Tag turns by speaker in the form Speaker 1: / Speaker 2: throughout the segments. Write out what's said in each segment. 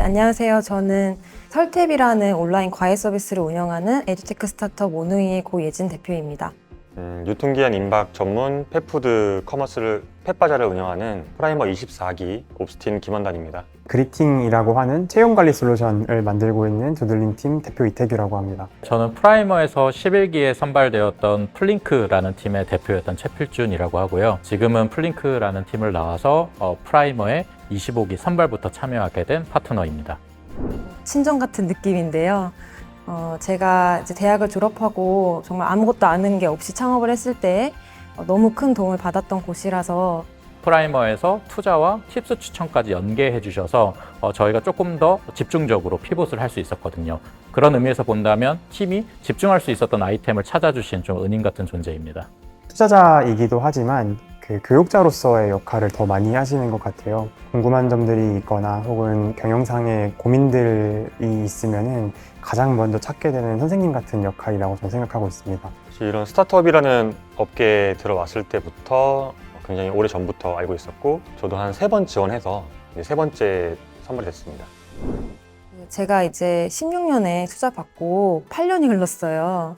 Speaker 1: 네, 안녕하세요. 저는 설탭이라는 온라인 과외 서비스를 운영하는 에듀테크 스타트업 오누이의 고예진 대표입니다.
Speaker 2: 유통기한 임박 전문 펫푸드 커머스를 펫바자를 운영하는 프라이머 24기 옵스틴 김원단입니다.
Speaker 3: 그리팅이라고 하는 체온관리 솔루션을 만들고 있는 두들림팀 대표 이태규라고 합니다.
Speaker 4: 저는 프라이머에서 11기에 선발되었던 플링크라는 팀의 대표였던 최필준이라고 하고요. 지금은 플링크라는 팀을 나와서 프라이머의 25기 선발부터 참여하게 된 파트너입니다.
Speaker 1: 친정 같은 느낌인데요. 제가 이제 대학을 졸업하고 정말 아무것도 아는 게 없이 창업을 했을 때 너무 큰 도움을 받았던 곳이라서
Speaker 4: 프라이머에서 투자와 팁스 추천까지 연계해 주셔서 저희가 조금 더 집중적으로 피봇을 할 수 있었거든요. 그런 의미에서 본다면 팀이 집중할 수 있었던 아이템을 찾아주신 좀 은인 같은 존재입니다.
Speaker 3: 투자자이기도 하지만 그 교육자로서의 역할을 더 많이 하시는 것 같아요. 궁금한 점들이 있거나 혹은 경영상의 고민들이 있으면은 가장 먼저 찾게 되는 선생님 같은 역할이라고 저는 생각하고 있습니다.
Speaker 2: 이런 스타트업이라는 업계에 들어왔을 때부터 굉장히 오래 전부터 알고 있었고, 저도 한 3번 지원해서 이제 3번째 선발이 됐습니다.
Speaker 1: 제가 이제 16년에 투자 받고 8년이 흘렀어요.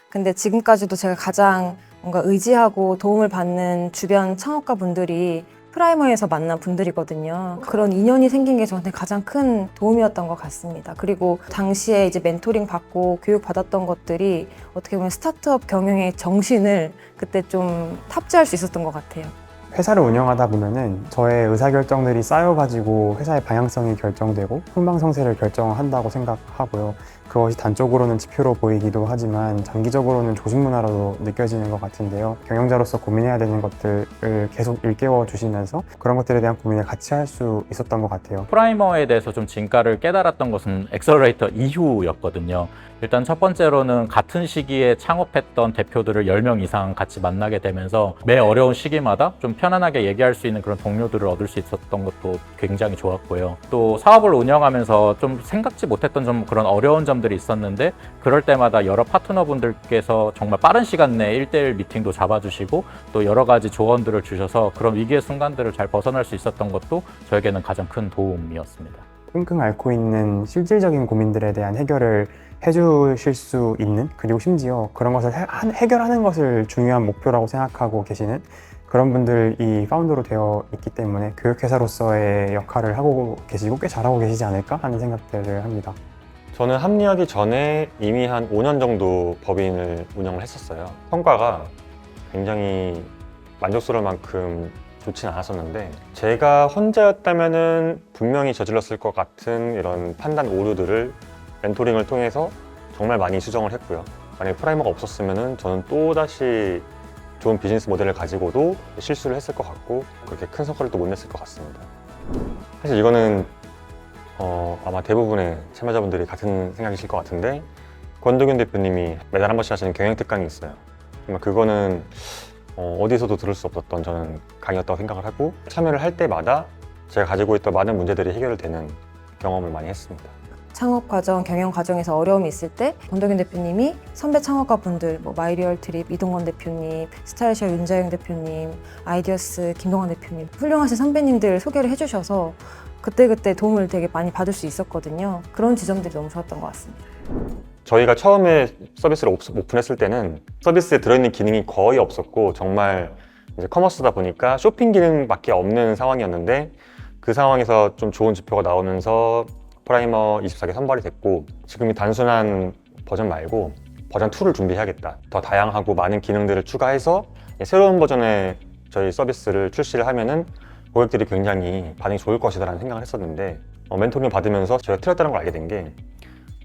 Speaker 1: 근데 지금까지도 제가 가장 뭔가 의지하고 도움을 받는 주변 창업가 분들이 프라이머에서 만난 분들이거든요. 그런 인연이 생긴 게 저한테 가장 큰 도움이었던 것 같습니다. 그리고 당시에 이제 멘토링 받고 교육 받았던 것들이 어떻게 보면 스타트업 경영의 정신을 그때 좀 탑재할 수 있었던 것 같아요.
Speaker 3: 회사를 운영하다 보면은 저의 의사결정들이 쌓여가지고 회사의 방향성이 결정되고 흥망성쇠를 결정한다고 생각하고요. 그것이 단적으로는 지표로 보이기도 하지만 장기적으로는 조직 문화로도 느껴지는 것 같은데요. 경영자로서 고민해야 되는 것들을 계속 일깨워 주시면서 그런 것들에 대한 고민을 같이 할 수 있었던 것 같아요.
Speaker 4: 프라이머에 대해서 좀 진가를 깨달았던 것은 엑셀러레이터 이후였거든요. 일단 첫 번째로는 같은 시기에 창업했던 대표들을 10명 이상 같이 만나게 되면서 매 어려운 시기마다 좀 편안하게 얘기할 수 있는 그런 동료들을 얻을 수 있었던 것도 굉장히 좋았고요. 또 사업을 운영하면서 좀 생각지 못했던 좀 그런 어려운 점들이 있었는데 그럴 때마다 여러 파트너분들께서 정말 빠른 시간 내에 1대1 미팅도 잡아주시고 또 여러 가지 조언들을 주셔서 그런 위기의 순간들을 잘 벗어날 수 있었던 것도 저에게는 가장 큰 도움이었습니다.
Speaker 3: 끙끙 앓고 있는 실질적인 고민들에 대한 해결을 해주실 수 있는, 그리고 심지어 그런 것을 해결하는 것을 중요한 목표라고 생각하고 계시는 그런 분들이 파운더로 되어 있기 때문에 교육회사로서의 역할을 하고 계시고 꽤 잘하고 계시지 않을까 하는 생각들을 합니다.
Speaker 2: 저는 합류하기 전에 이미 한 5년 정도 법인을 운영을 했었어요. 성과가 굉장히 만족스러울 만큼 좋진 않았었는데, 제가 혼자였다면은 분명히 저질렀을 것 같은 이런 판단 오류들을 멘토링을 통해서 정말 많이 수정을 했고요. 만약에 프라이머가 없었으면은 저는 또다시 좋은 비즈니스 모델을 가지고도 실수를 했을 것 같고 그렇게 큰 성과를 또 못 냈을 것 같습니다. 사실 이거는 아마 대부분의 참여자분들이 같은 생각이실 것 같은데, 권도균 대표님이 매달 한 번씩 하시는 경영 특강이 있어요. 그거는 어디서도 들을 수 없었던 저는 강의였다고 생각을 하고, 참여를 할 때마다 제가 가지고 있던 많은 문제들이 해결되는 경험을 많이 했습니다.
Speaker 1: 창업 과정, 경영 과정에서 어려움이 있을 때 권도균 대표님이 선배 창업가 분들, 마이리얼 트립 이동건 대표님, 스타일샵 윤자영 대표님, 아이디어스 김동환 대표님, 훌륭하신 선배님들 소개를 해주셔서 그때그때 도움을 되게 많이 받을 수 있었거든요. 그런 지점들이 너무 좋았던 것 같습니다.
Speaker 2: 저희가 처음에 서비스를 오픈했을 때는 서비스에 들어있는 기능이 거의 없었고, 정말 이제 커머스다 보니까 쇼핑 기능밖에 없는 상황이었는데, 그 상황에서 좀 좋은 지표가 나오면서 프라이머 24개 선발이 됐고, 지금이 단순한 버전 말고 버전 2를 준비해야겠다, 더 다양하고 많은 기능들을 추가해서 새로운 버전의 저희 서비스를 출시를 하면은 고객들이 굉장히 반응이 좋을 것이다라는 생각을 했었는데, 멘토링을 받으면서 제가 틀렸다는 걸 알게 된 게,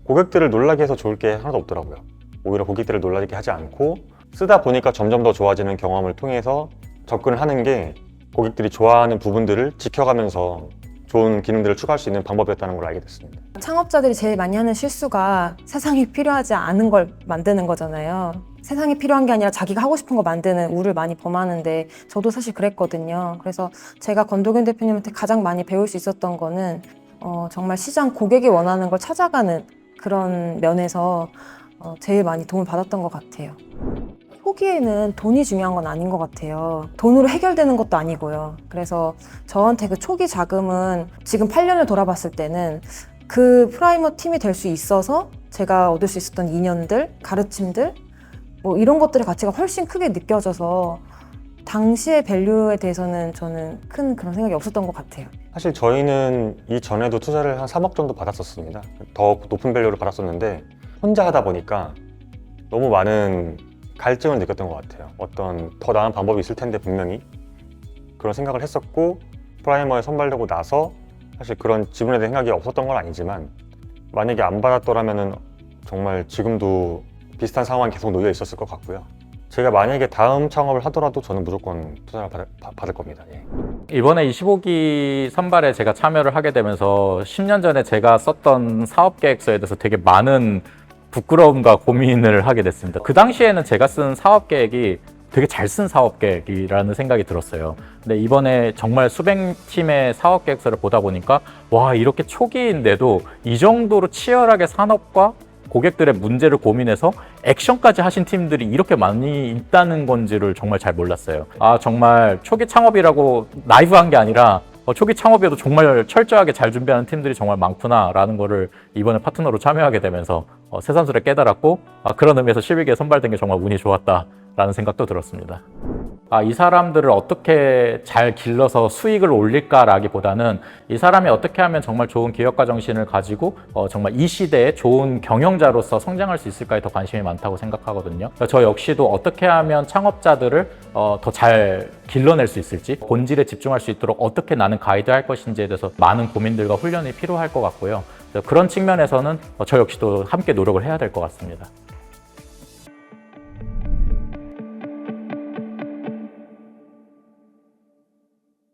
Speaker 2: 고객들을 놀라게 해서 좋을 게 하나도 없더라고요. 오히려 고객들을 놀라게 하지 않고 쓰다 보니까 점점 더 좋아지는 경험을 통해서 접근을 하는 게 고객들이 좋아하는 부분들을 지켜가면서 좋은 기능들을 추가할 수 있는 방법이었다는 걸 알게 됐습니다.
Speaker 1: 창업자들이 제일 많이 하는 실수가 세상에 필요하지 않은 걸 만드는 거잖아요. 세상에 필요한 게 아니라 자기가 하고 싶은 거 만드는 우를 많이 범하는데, 저도 사실 그랬거든요. 그래서 제가 권도균 대표님한테 가장 많이 배울 수 있었던 거는 정말 시장 고객이 원하는 걸 찾아가는 그런 면에서 제일 많이 도움을 받았던 것 같아요. 초기에는 돈이 중요한 건 아닌 것 같아요. 돈으로 해결되는 것도 아니고요. 그래서 저한테 그 초기 자금은 지금 8년을 돌아봤을 때는 그 프라이머 팀이 될 수 있어서 제가 얻을 수 있었던 인연들, 가르침들 뭐 이런 것들의 가치가 훨씬 크게 느껴져서 당시의 밸류에 대해서는 저는 큰 그런 생각이 없었던 것 같아요.
Speaker 2: 사실 저희는 이전에도 투자를 한 3억 정도 받았었습니다. 더 높은 밸류를 받았었는데 혼자 하다 보니까 너무 많은 갈증을 느꼈던 것 같아요. 어떤 더 나은 방법이 있을 텐데 분명히 그런 생각을 했었고 프라이머에 선발되고 나서 사실 그런 지분에 대한 생각이 없었던 건 아니지만 만약에 안 받았더라면은 정말 지금도 비슷한 상황이 계속 놓여 있었을 것 같고요. 제가 만약에 다음 창업을 하더라도 저는 무조건 투자를 받을 겁니다. 예.
Speaker 4: 이번에 25기 선발에 제가 참여를 하게 되면서 10년 전에 제가 썼던 사업 계획서에 대해서 되게 많은 부끄러움과 고민을 하게 됐습니다. 그 당시에는 제가 쓴 사업 계획이 되게 잘 쓴 사업 계획이라는 생각이 들었어요. 근데 이번에 정말 수백 팀의 사업 계획서를 보다 보니까 와, 이렇게 초기인데도 이 정도로 치열하게 산업과 고객들의 문제를 고민해서 액션까지 하신 팀들이 이렇게 많이 있다는 건지를 정말 잘 몰랐어요. 아, 정말 초기 창업이라고 나이브한 게 아니라 초기 창업에도 정말 철저하게 잘 준비하는 팀들이 정말 많구나라는 거를 이번에 파트너로 참여하게 되면서 새삼스레 깨달았고, 그런 의미에서 11기에 선발된 게 정말 운이 좋았다라는 생각도 들었습니다. 이 사람들을 어떻게 잘 길러서 수익을 올릴까라기보다는 이 사람이 어떻게 하면 정말 좋은 기업가 정신을 가지고 정말 이 시대에 좋은 경영자로서 성장할 수 있을까에 더 관심이 많다고 생각하거든요. 저 역시도 어떻게 하면 창업자들을 더 잘 길러낼 수 있을지, 본질에 집중할 수 있도록 어떻게 나는 가이드할 것인지에 대해서 많은 고민들과 훈련이 필요할 것 같고요. 그런 측면에서는 저 역시도 함께 노력을 해야 될 것 같습니다.